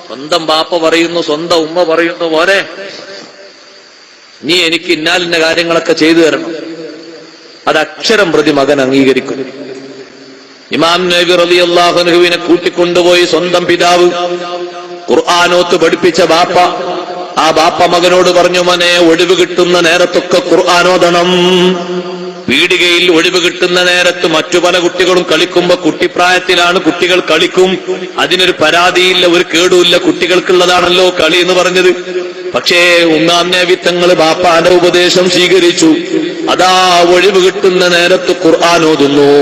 സ്വന്തം ബാപ്പ പറയുന്നു, സ്വന്തം ഉമ്മ പറയുന്നു, മോനെ നീ എനിക്ക് ഇന്നാലിന്ന കാര്യങ്ങളൊക്കെ ചെയ്തു തരണം. അത് അക്ഷരം പ്രതി മകൻ അംഗീകരിക്കും. ഇമാം നബി റളിയല്ലാഹു അൻഹുവിനെ കൂട്ടിക്കൊണ്ടുപോയി സ്വന്തം പിതാവ് ഖുർആനോത്ത് പഠിപ്പിച്ച ബാപ്പ, ആ ബാപ്പ മകനോട് പറഞ്ഞു, മോനെ ഒഴിവ് കിട്ടുന്ന നേരത്തൊക്കെ ഖുർആനോദണം. പീടികയിൽ ഒഴിവ് കിട്ടുന്ന നേരത്ത് മറ്റു പല കുട്ടികളും കളിക്കുമ്പോ, കുട്ടിപ്രായത്തിലാണ് കുട്ടികൾ കളിക്കും, അതിനൊരു പരാതിയില്ല, ഒരു കേടുമില്ല, കുട്ടികൾക്കുള്ളതാണല്ലോ കളി എന്ന് പറഞ്ഞത്. പക്ഷേ ഒന്നാം നബി തങ്ങൾ ബാപ്പാന്റെ ഉപദേശം സ്വീകരിച്ചു. അതാ ഒഴിവ് കിട്ടുന്ന നേരത്ത് ഖുർആനോതുന്നു.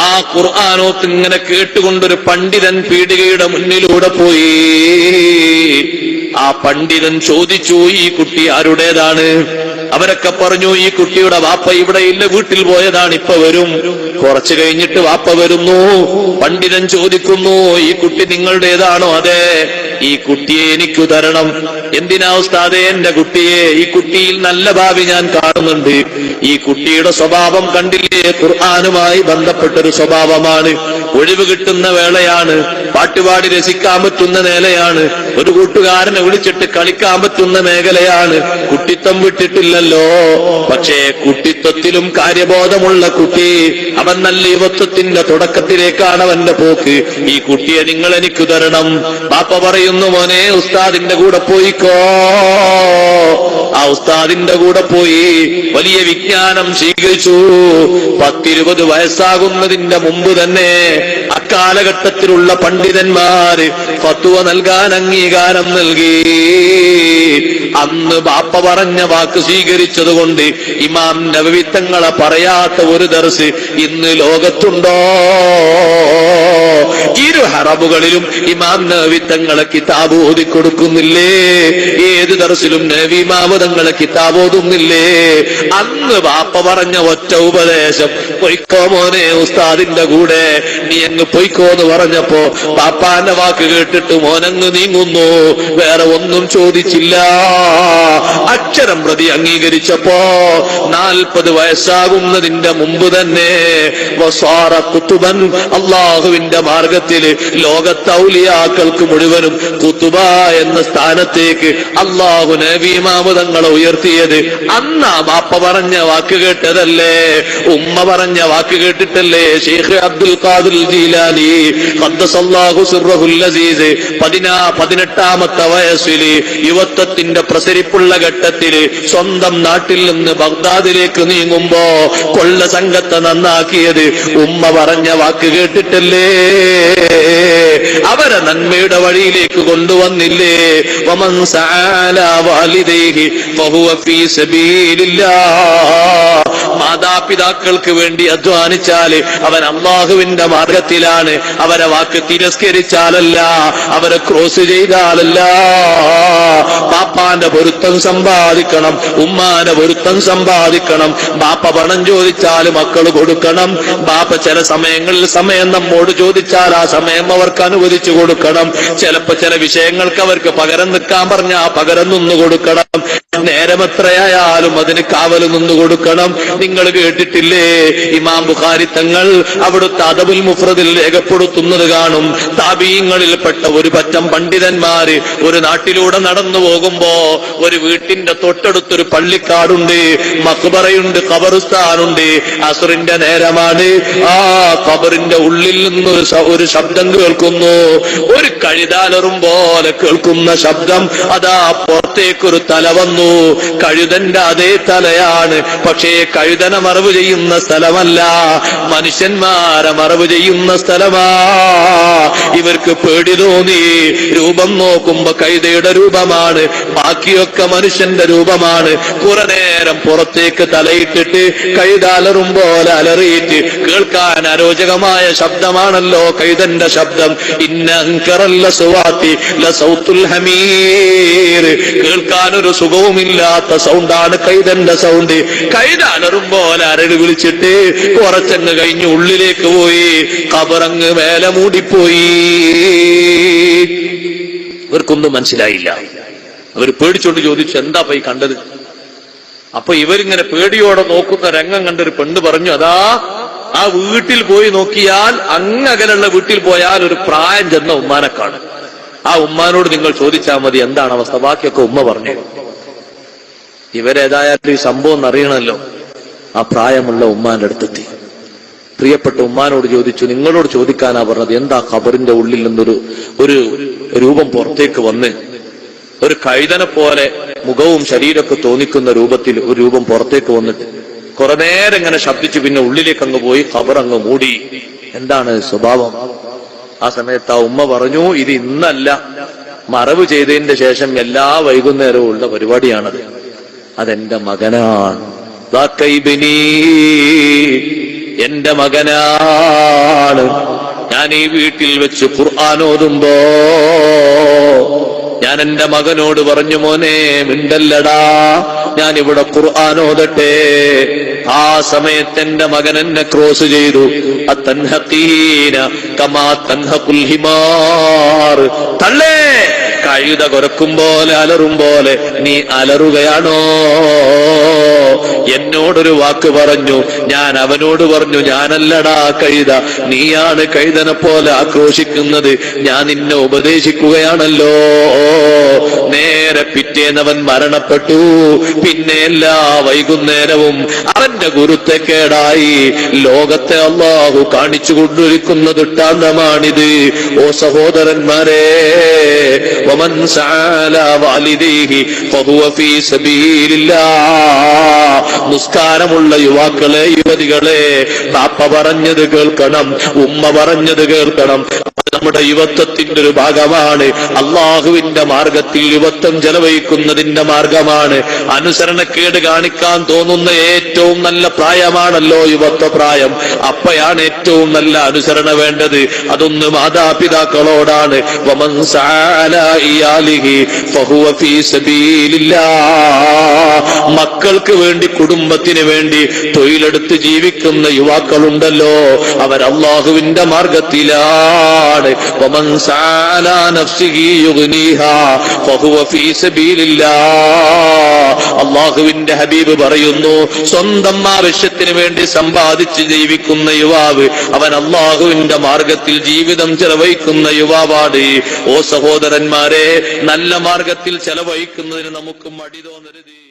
ആ ഖുർആനോത്ത് ഇങ്ങനെ കേട്ടുകൊണ്ടൊരു പണ്ഡിതൻ പീടികയുടെ മുന്നിലൂടെ പോയി. ആ പണ്ഡിതൻ ചോദിച്ചു, ഈ കുട്ടി ആരുടേതാണ്? അവരൊക്കെ പറഞ്ഞു, ഈ കുട്ടിയുടെ വാപ്പ ഇവിടെ ഇല്ല, വീട്ടിൽ പോയതാണ്, ഇപ്പൊ വരും. കുറച്ചു കഴിഞ്ഞിട്ട് വാപ്പ വരുന്നു. പണ്ഡിതൻ ചോദിക്കുന്നു, ഈ കുട്ടി നിങ്ങളുടേതാണോ? അതെ. ഈ കുട്ടിയെ എനിക്ക് തരണം. എന്തിനാ ഉസ്താദേ എന്റെ കുട്ടിയെ? ഈ കുട്ടിയിൽ നല്ല ഭാവി ഞാൻ കാണുന്നുണ്ട്. ഈ കുട്ടിയുടെ സ്വഭാവം കണ്ടില്ലേ, ഖുർആനുമായി ബന്ധപ്പെട്ടൊരു സ്വഭാവമാണ്. ഒഴിവ് കിട്ടുന്ന വേളയാണ്, പാട്ടുപാടി രസിക്കാൻ പറ്റുന്ന നിലയാണ്, ഒരു കൂട്ടുകാരനെ വിളിച്ചിട്ട് കളിക്കാൻ പറ്റുന്ന മേഖലയാണ്. കുട്ടിത്തം വിട്ടിട്ടില്ലല്ലോ. പക്ഷേ കുട്ടിത്വത്തിലും കാര്യബോധമുള്ള കുട്ടി. അവൻ നല്ല യുവത്വത്തിന്റെ തുടക്കത്തിലേക്കാണ് അവന്റെ പോക്ക്. ഈ കുട്ടിയെ നിങ്ങൾ എനിക്ക് തരണം. ബാപ്പ പറയുന്നു, മോനെ ഉസ്താദിന്റെ കൂടെ പോയിക്കോ. ആ ഉസ്താദിന്റെ കൂടെ പോയി വലിയ വിജ്ഞാനം സ്വീകരിച്ചു. 10-20 വയസ്സാകുന്നതിന്റെ മുമ്പ് തന്നെ അക്കാലഘട്ടത്തിലുള്ള പണ്ഡിതന്മാര് ഫത്വ നൽകാൻ അംഗീകാരം നൽകി. അന്ന് ബാപ്പ പറഞ്ഞ വാക്ക് സ്വീകരിച്ചതുകൊണ്ട് ഇമാം നബവി തങ്ങളെ പറയാത്ത ഒരു ദർസ് ഇന്ന് ലോകത്തുണ്ടോ? ഇരു ഹറബുകളിലും ഇമാം നബവി തങ്ങളെ കിതാബ് ഓതിക്കൊടുക്കുന്നില്ലേ? ഏത് ദർസിലും നബി ഇമാം തങ്ങളെ കിതാബ് ഓതുന്നില്ലേ? അന്ന് ബാപ്പ പറഞ്ഞ ഒറ്റ ഉപദേശം, പൊയ്ക്കോ മോനെ ഉസ്താദിന്റെ കൂടെ, നീ അങ്ങ് പൊയ്ക്കോ എന്ന് പറഞ്ഞപ്പോ ബാപ്പാന്റെ വാക്ക് കേട്ടിട്ട് മോനങ്ങ് നീങ്ങുന്നു. വേറെ ഒന്നും ചോദിച്ചില്ല. അക്ഷരം പ്രതി അംഗീകരിച്ചപ്പോ 40 വയസ്സാകുന്നതിന്റെ മുമ്പ് തന്നെ വസാറ കുത്തുബൻ, അള്ളാഹുവിന്റെ മാർഗത്തില് ലോകത്തെ ഔലിയാക്കൾക്ക് മുഴുവനും കുത്തുബ എന്ന സ്ഥാനത്തേക്ക് അള്ളാഹു നബി ഇമാം തങ്ങളെ ഉയർത്തിയത് അന്നാ ബാപ്പ പറഞ്ഞ വാക്ക് കേട്ടതല്ലേ? ഉമ്മ പറഞ്ഞ വാക്ക് കേട്ടിട്ടല്ലേ? ശൈഖ് അബ്ദുൽ ഖാദിർ ജീലാനി ഖദ്ദസല്ലാഹു സിർറഹുൽ അസീസ് 18ാമത്തെ വയസ്സില് യുവത്വത്തിന്റെ പ്രസരിപ്പുള്ള ഘട്ടത്തില് സ്വന്തം നാട്ടിൽ നിന്ന് ബഗ്ദാദിലേക്ക് നീങ്ങുമ്പോ കൊള്ള സംഘത്തെ നന്നാക്കിയത് ഉമ്മ പറഞ്ഞ വാക്ക് കേട്ടിട്ടല്ലേ? അവരെ നന്മയുടെ വഴിയിലേക്ക് കൊണ്ടുവന്നില്ലേ? വമൻ സഅല വാലിദൈഹി ഫഹുവ ഫീ സബീലില്ലാഹ്. മാതാപിതാക്കൾക്ക് വേണ്ടി അധ്വാനിച്ചാല് അവൻ അല്ലാഹുവിന്റെ മാർഗത്തിലാണ്. അവരെ വാക്ക് തിരസ്കരിച്ചാലല്ല, അവരെ ക്രോസ് ചെയ്താലല്ല. ബാപ്പാന്റെ പൊരുത്തം സമ്പാദിക്കണം, ഉമ്മാന്റെ പൊരുത്തം സമ്പാദിക്കണം. ബാപ്പ പണം ചോദിച്ചാൽ മക്കൾ കൊടുക്കണം. ബാപ്പ ചില സമയങ്ങളിൽ സമയം നമ്മോട് ചോദിച്ചാൽ ആ സമയം അവർക്ക് അനുവദിച്ചു കൊടുക്കണം. ചിലപ്പോ ചില വിഷയങ്ങൾക്ക് അവർക്ക് പകരം നിൽക്കാൻ പറഞ്ഞാൽ പകരം നിന്നു കൊടുക്കണം. നേരം എത്രയായാലും അതിന് കാവൽ നിന്നു കൊടുക്കണം. നിങ്ങൾ കേട്ടിട്ടില്ലേ ഇമാം ബുഖാരി തങ്ങൾ അവിടുത്തെ അദബുൽ മുഫ്രദിൽ രേഖപ്പെടുത്തുന്നത് കാണും. താബീങ്ങളിൽപ്പെട്ട ഒരു പറ്റം പണ്ഡിതന്മാര് ഒരു നാട്ടിലൂടെ നടന്നു പോകുമ്പോ ഒരു വീട്ടിന്റെ തൊട്ടടുത്തൊരു പള്ളിക്കാടുണ്ട്, മഖ്ബറയുണ്ട്, ഖബർസ്ഥാനുണ്ട്. അസ്റിന്റെ നേരമാണ്. ആ ഖബറിന്റെ ഉള്ളിൽ നിന്ന് ഒരു ശബ്ദം കേൾക്കുന്നു. ഒരു കഴുതാലറും പോലെ കേൾക്കുന്ന ശബ്ദം. അതാ പുറത്തേക്കൊരു തല വന്നു. കഴുതന്റെ അതേ തലയാണ്, പക്ഷേ കഴുതനെ മറവ് ചെയ്യുന്ന സ്ഥലമല്ല, മനുഷ്യന്മാരെ മറവ് ചെയ്യുന്ന സ്ഥലമാ. ഇവർക്ക് പേടി തോന്നി. രൂപം നോക്കുമ്പോ കഴുതയുടെ രൂപമാണ്, ബാക്കിയൊക്കെ മനുഷ്യന്റെ രൂപമാണ്. കുറെ നേരം പുറത്തേക്ക് തലയിട്ടിട്ട് കഴുതാലറും പോലെ അലറിയിട്ട് കേൾക്കാൻ അരോചകമായ ശബ്ദമാണല്ലോ കഴുതന്റെ ശബ്ദം. ഇന്നങ്കറല്ല സുവാത്തി ലസൗത്തുൽ ഹമീർ. കേൾക്കാനൊരു സുഖവുമില്ലാത്ത സൗണ്ടാണ് കൈതന്റെ സൗണ്ട്. കൈതാലറും പോലെ അരട് വിളിച്ചിട്ട് കുറച്ചങ്ങ് കഴിഞ്ഞ് ഉള്ളിലേക്ക് പോയി. ഖബറങ്ങ് മേലെ മൂടിപ്പോയി. ഇവർക്കൊന്നും മനസ്സിലായില്ല. അവർ പേടിച്ചോണ്ട് ചോദിച്ചു, എന്താ പോയി കണ്ടത്? അപ്പൊ ഇവരിങ്ങനെ പേടിയോടെ നോക്കുന്ന രംഗം കണ്ടൊരു പെണ്ണ് പറഞ്ഞു, അതാ ആ വീട്ടിൽ പോയി നോക്കിയാൽ അങ്ങകലുള്ള വീട്ടിൽ പോയാൽ ഒരു പ്രായം ചെന്ന ഉമ്മാനെ കാണും. ആ ഉമ്മാനോട് നിങ്ങൾ ചോദിച്ചാൽ മതി എന്താണ് അവസ്ഥ. ബാക്കിയൊക്കെ ഉമ്മ പറഞ്ഞു. ഇവരേതായാലും ഈ സംഭവം എന്നറിയണമല്ലോ. ആ പ്രായമുള്ള ഉമ്മാന്റെ അടുത്തെത്തി. പ്രിയപ്പെട്ട ഉമ്മാനോട് ചോദിച്ചു, നിങ്ങളോട് ചോദിക്കാനാ പറഞ്ഞത്, എന്താ ഖബറിന്റെ ഉള്ളിൽ നിന്നൊരു രൂപം പുറത്തേക്ക് വന്ന് ഒരു കഴുതനെ പോലെ മുഖവും ശരീരമൊക്കെ തോന്നിക്കുന്ന രൂപത്തിൽ ഒരു രൂപം പുറത്തേക്ക് വന്നിട്ട് കുറെ നേരം ഇങ്ങനെ ശബ്ദിച്ചു, പിന്നെ ഉള്ളിലേക്ക് അങ്ങ് പോയി ഖബർ അങ്ങ് മൂടി. എന്താണ് സ്വഭാവം? ആ സമയത്ത് ആ ഉമ്മ പറഞ്ഞു, ഇത് ഇന്നല്ല, മറവ് ചെയ്തതിന്റെ ശേഷം എല്ലാ വൈകുന്നേരവും ഉള്ള പരിപാടിയാണത്. അതെന്റെ മകനാണ്. എന്റെ മകനാണ്. ഞാൻ ഈ വീട്ടിൽ വെച്ച് ഖുർആൻ ഓതുമ്പോ ഞാൻ എന്റെ മകനോട് പറഞ്ഞു, മോനെ മിണ്ടല്ലടാ, ഞാൻ ഇവിടെ ഖുർആൻ ഓതട്ടെ. ആ സമയത്ത് എന്റെ മകൻ എന്നെ ക്രോസ് ചെയ്തു. അത്തൻഹഖീന കമാ തൻഹഖുൽ ഹിമാർ. തള്ളേ, കഴുത കുരക്കും പോലെ അലറും പോലെ നീ അലറുകയാണോ? എന്നോടൊരു വാക്ക് പറഞ്ഞു. ഞാൻ അവനോട് പറഞ്ഞു, ഞാനല്ലടാ കഴുത, നീയാണ് കഴുതനെ പോലെ ആക്രോശിക്കുന്നത്. ഞാൻ നിന്നെ ഉപദേശിക്കുകയാണല്ലോ. നേരെ പിറ്റേന്നവൻ മരണപ്പെട്ടു. പിന്നെ എല്ലാ വൈകുന്നേരവും അവന്റെ ഗുരുത്വക്കേടായി ലോകത്തെ അല്ലാഹു കാണിച്ചു കൊണ്ടിരിക്കുന്ന ദൃഷ്ടാന്തമാണിത്. ഓ സഹോദരന്മാരെ, വമൻ സഅല വാലിദൈഹി ഫഹുവ ഫീ സബീലില്ലാഹ്. നിസ്കാരമുള്ള യുവാക്കളെ, യുവതികളെ, പാപ്പ പറഞ്ഞത് കേൾക്കണം, ഉമ്മ പറഞ്ഞത് കേൾക്കണം. നമ്മുടെ യുവത്വത്തിന്റെ ഒരു ഭാഗമാണ്. അള്ളാഹുവിന്റെ മാർഗത്തിൽ യുവത്വം ചെലവഴിക്കുന്നതിന്റെ മാർഗമാണ്. അനുസരണക്കേട് കാണിക്കാൻ തോന്നുന്ന ഏറ്റവും നല്ല പ്രായമാണല്ലോ യുവത്വ പ്രായം. അപ്പയാണ് ഏറ്റവും നല്ല അനുസരണ വേണ്ടത്. അതൊന്ന് മാതാപിതാക്കളോടാണ്. വമൻ സഅല ഇയാലിഹി ഫഹുവ ഫീ സബീലില്ലാഹ്. മക്കൾക്ക് വേണ്ടി, കുടുംബത്തിന് വേണ്ടി തൊഴിലെടുത്ത് ജീവിക്കുന്ന യുവാക്കളുണ്ടല്ലോ, അവർ അള്ളാഹുവിന്റെ മാർഗത്തിലാണ്. വമൻ സഅല നഫ്സിഹി യുഗ്നീഹാ ഫഹുവ ഫീ സബീലില്ലാഹ്. അള്ളാഹുവിന്റെ ഹബീബ് പറയുന്നു, സ്വന്തം ആവശ്യത്തിന് വേണ്ടി സമ്പാദിച്ച് ജീവിക്കുന്ന യുവാവ് അവൻ അള്ളാഹുവിന്റെ മാർഗത്തിൽ ജീവിതം ചെലവഴിക്കുന്ന യുവാവാണ്. ഓ സഹോദരന്മാരെ, നല്ല മാർഗത്തിൽ ചെലവഴിക്കുന്നതിന് നമുക്ക് മടി തോന്നരുത്.